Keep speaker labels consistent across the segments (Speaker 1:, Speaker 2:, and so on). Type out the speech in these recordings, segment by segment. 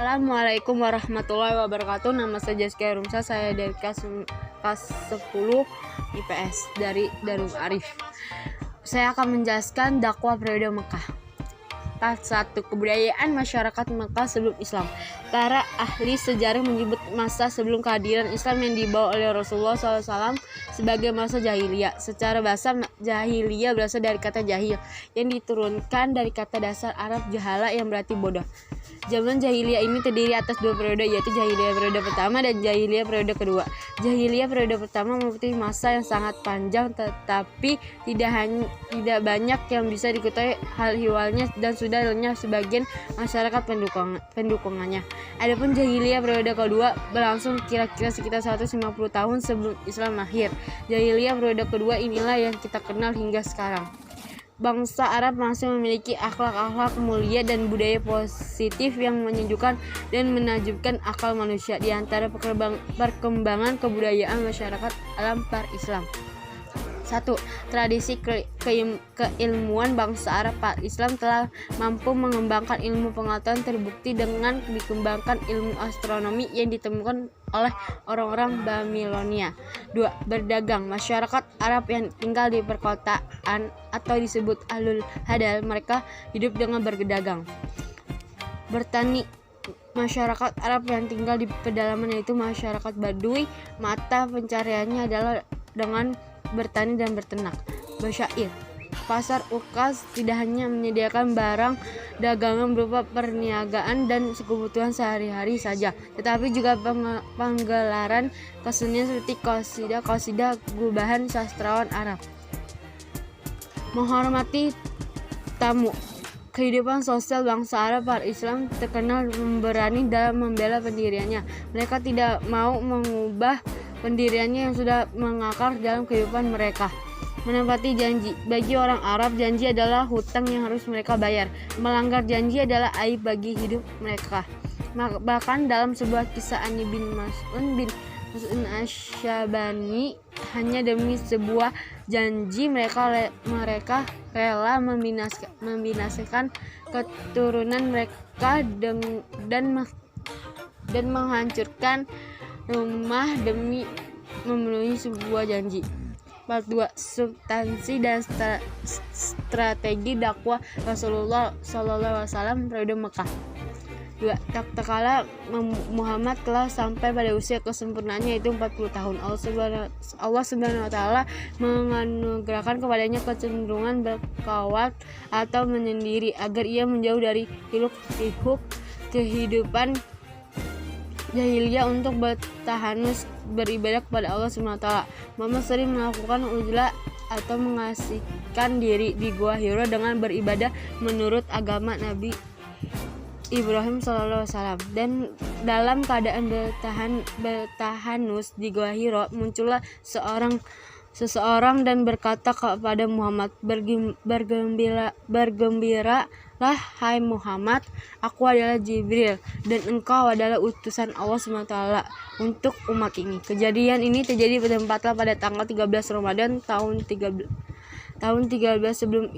Speaker 1: Assalamualaikum warahmatullahi wabarakatuh. Nama saya Jaskia Rumsa, saya dari kelas 10 IPS dari Darul Arif. Saya akan menjelaskan dakwah periode Mekah. Part 1. Kebudayaan masyarakat Mekah sebelum Islam. Para ahli sejarah menyebut masa sebelum kehadiran Islam yang dibawa oleh Rasulullah SAW sebagai masa jahiliyah. Secara bahasa, jahiliyah berasal dari kata jahil yang diturunkan dari kata dasar Arab jahala yang berarti bodoh. Zaman jahiliyah ini terdiri atas dua periode, yaitu jahiliyah periode pertama dan jahiliyah periode kedua. Jahiliyah periode pertama meliputi masa yang sangat panjang, tetapi tidak banyak yang bisa diketahui hal ihwalnya dan sudah lenyap sebagian masyarakat pendukungannya. Adapun jahiliyah periode kedua berlangsung kira-kira sekitar 150 tahun sebelum Islam lahir. Jahiliyah periode kedua inilah yang kita kenal hingga sekarang. Bangsa Arab masih memiliki akhlak-akhlak mulia dan budaya positif yang menyejukkan dan menakjubkan akal manusia. Di antara perkembangan kebudayaan masyarakat alam par-Islam. 1. Tradisi keilmuan bangsa Arab par-Islam telah mampu mengembangkan ilmu pengetahuan, terbukti dengan dikembangkan ilmu astronomi yang ditemukan oleh orang-orang Babilonia. 2. Berdagang. Masyarakat Arab yang tinggal di perkotaan atau disebut Ahlul Hadal, mereka hidup dengan berdagang. Bertani. Masyarakat Arab yang tinggal di pedalaman yaitu masyarakat Badui, mata pencariannya adalah dengan bertani dan berternak. Basyair. Pasar Ukas tidak hanya menyediakan barang dagangan berupa perniagaan dan kebutuhan sehari-hari saja, tetapi juga penggelaran kesenian seperti qasidah gubahan sastrawan Arab. Menghormati tamu. Kehidupan sosial bangsa Arab par-Islam terkenal berani dalam membela pendiriannya. Mereka tidak mau mengubah pendiriannya yang sudah mengakar dalam kehidupan mereka. Menepati janji. Bagi orang Arab, janji adalah hutang yang harus mereka bayar. Melanggar janji adalah aib bagi hidup mereka. Bahkan dalam sebuah kisah Ani bin Mas'ud bin Asyabani, hanya demi sebuah janji mereka rela membinasakan keturunan mereka dan menghancurkan rumah demi memenuhi sebuah janji. Part 2. Substansi dan strategi dakwah Rasulullah SAW periode Mekah. 2. Tatkala Muhammad telah sampai pada usia kesempurnaannya yaitu 40 tahun. Allah Subhanahu wa taala menganugerahkan kepadanya kecenderungan berkawat atau menyendiri agar ia menjauh dari hiruk-pikuk kehidupan jahiliyah untuk bertahanus beribadah kepada Allah SWT. Muhammad sering melakukan uzlah atau mengasihkan diri di Gua Hira dengan beribadah menurut agama Nabi Ibrahim SAW. Dan dalam keadaan bertahanus di Gua Hira, muncullah seseorang dan berkata kepada Muhammad, bergembiralah hai Muhammad, aku adalah Jibril dan engkau adalah utusan Allah SWT untuk umat ini. Kejadian ini terjadi bertempatlah pada tanggal 13 Ramadan tahun 13 sebelum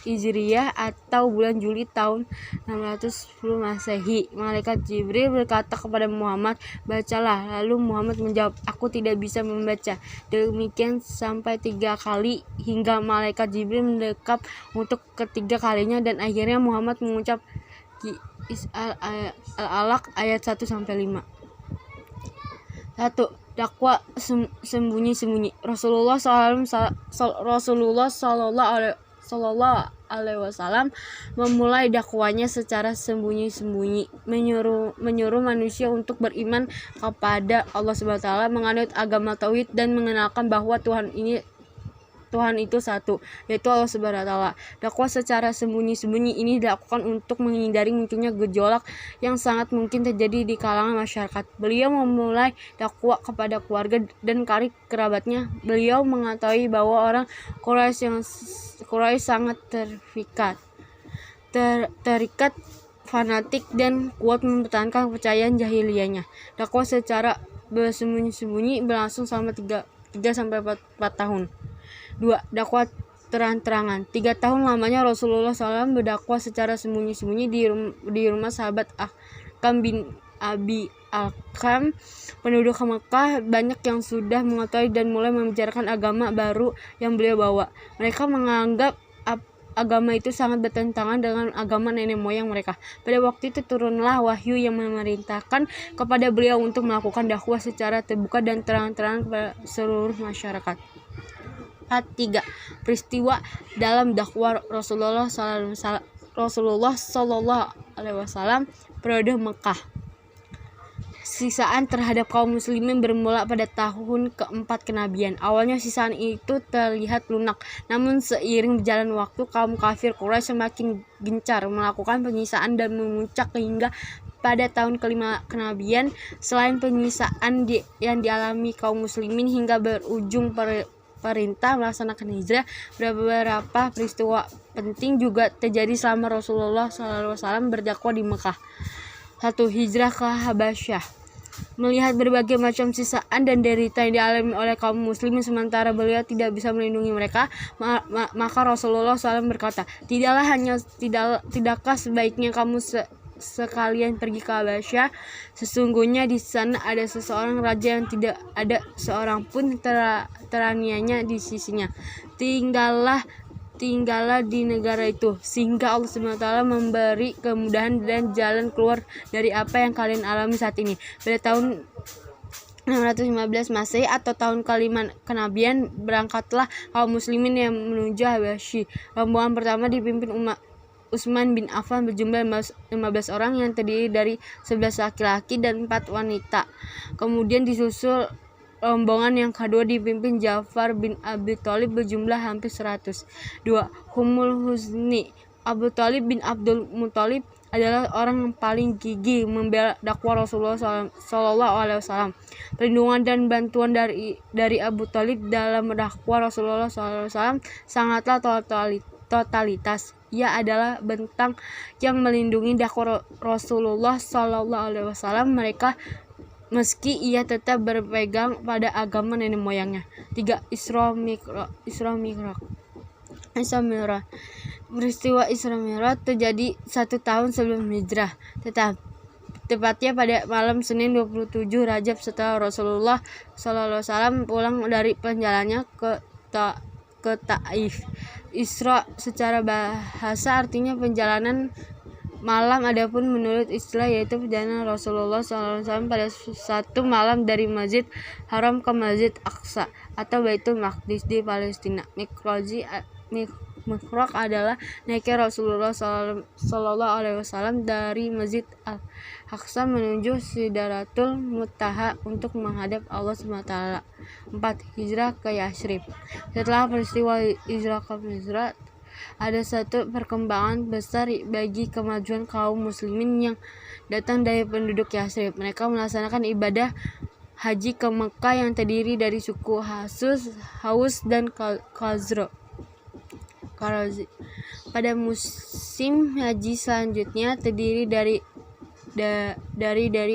Speaker 1: Hijriyah atau bulan Juli tahun 610 Masehi. Malaikat Jibril berkata kepada Muhammad, bacalah. Lalu Muhammad menjawab, aku tidak bisa membaca. Demikian sampai 3 kali hingga malaikat Jibril mendekat untuk ketiga kalinya dan akhirnya Muhammad mengucap Al-Alaq ayat 1-5. 1. Dakwah sembunyi-sembunyi. Rasulullah SAW memulai dakwanya secara sembunyi-sembunyi, menyuruh manusia untuk beriman kepada Allah SWT, menganut agama tauhid dan mengenalkan bahwa Tuhan itu satu, yaitu Allah Subhanahu wa taala. Dakwah secara sembunyi-sembunyi ini dilakukan untuk menghindari munculnya gejolak yang sangat mungkin terjadi di kalangan masyarakat. Beliau memulai dakwah kepada keluarga dan karib kerabatnya. Beliau mengetahui bahwa orang Quraisy sangat terikat fanatik dan kuat mempertahankan kepercayaan jahiliyahnya. Dakwah secara bersembunyi-sembunyi berlangsung selama 3-4 tahun. 2. Dakwah terang-terangan. 3 tahun lamanya Rasulullah SAW berdakwah secara sembunyi-sembunyi di rumah sahabat Akam bin Abi Akam, penduduk Mekah. Banyak yang sudah mengetahui dan mulai membicarakan agama baru yang beliau bawa. Mereka menganggap agama itu sangat bertentangan dengan agama nenek moyang mereka. Pada waktu itu turunlah wahyu yang memerintahkan kepada beliau untuk melakukan dakwah secara terbuka dan terang-terangan kepada seluruh masyarakat. 3. Peristiwa dalam dakwah Rasulullah SAW periode Mekah. Sisaan terhadap kaum muslimin bermula pada tahun keempat kenabian. Awalnya sisaan itu terlihat lunak, namun seiring berjalan waktu kaum kafir Quraisy semakin gencar melakukan penyisaan dan memuncak hingga pada tahun kelima kenabian. Selain penyisaan yang dialami kaum muslimin hingga berujung perintah melaksanakan hijrah, beberapa peristiwa penting juga terjadi selama Rasulullah SAW berdakwah di Mekah. 1. Hijrah ke Habasyah. Melihat berbagai macam sisaan dan derita yang dialami oleh kaum muslimin sementara beliau tidak bisa melindungi mereka, maka Rasulullah SAW berkata, tidakkah sebaiknya kamu sekalian pergi ke Habasyah? Sesungguhnya di sana ada seseorang raja yang tidak ada seorang pun teraniaya di sisinya. Tinggallah di negara itu, sehingga Allah SWT memberi kemudahan dan jalan keluar dari apa yang kalian alami saat ini. Pada tahun 615 Masehi atau tahun kelima kenabian, berangkatlah kaum muslimin yang menuju Habasyah. Rombongan pertama dipimpin Utsman bin Affan berjumlah 15 orang yang terdiri dari 11 laki-laki dan 4 wanita. Kemudian disusul rombongan yang kedua dipimpin Ja'far bin Abi Thalib berjumlah hampir 100. 2. Humul Huzni. Abu Thalib bin Abdul Muthalib adalah orang yang paling gigih membela dakwah Rasulullah SAW. Perlindungan dan bantuan dari Abu Thalib dalam dakwah Rasulullah SAW sangatlah totalitas. Ia adalah bentang yang melindungi dakwah Rasulullah SAW. Meski ia tetap berpegang pada agama nenek moyangnya. 3. Isra Mi'raj. Peristiwa Isra Mi'raj terjadi 1 tahun sebelum hijrah, tepatnya pada malam Senin 27 Rajab setelah Rasulullah SAW pulang dari perjalanannya ke Taif. Isra secara bahasa artinya perjalanan malam, adapun menurut istilah yaitu perjalanan Rasulullah SAW pada satu malam dari Masjid Haram ke Masjid Aqsa atau Baitul Maqdis di Palestina. Mi'raj adalah naiknya Rasulullah SAW dari Masjid Al-Aqsa menuju Sidratul Muntaha untuk menghadap Allah SWT. 4. Hijrah ke Yathrib. Setelah peristiwa hijrah ke Yathrib, ada satu perkembangan besar bagi kemajuan kaum muslimin yang datang dari penduduk Yathrib. Mereka melaksanakan ibadah haji ke Mekah yang terdiri dari suku Haus dan Khazraj. Pada musim haji selanjutnya terdiri dari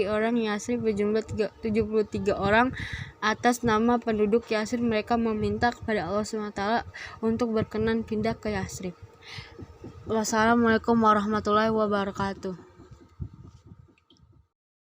Speaker 1: orang Yathrib berjumlah 73 orang. Atas nama penduduk Yathrib, mereka meminta kepada Allah SWT untuk berkenan pindah ke Yathrib. Wassalamualaikum warahmatullahi wabarakatuh.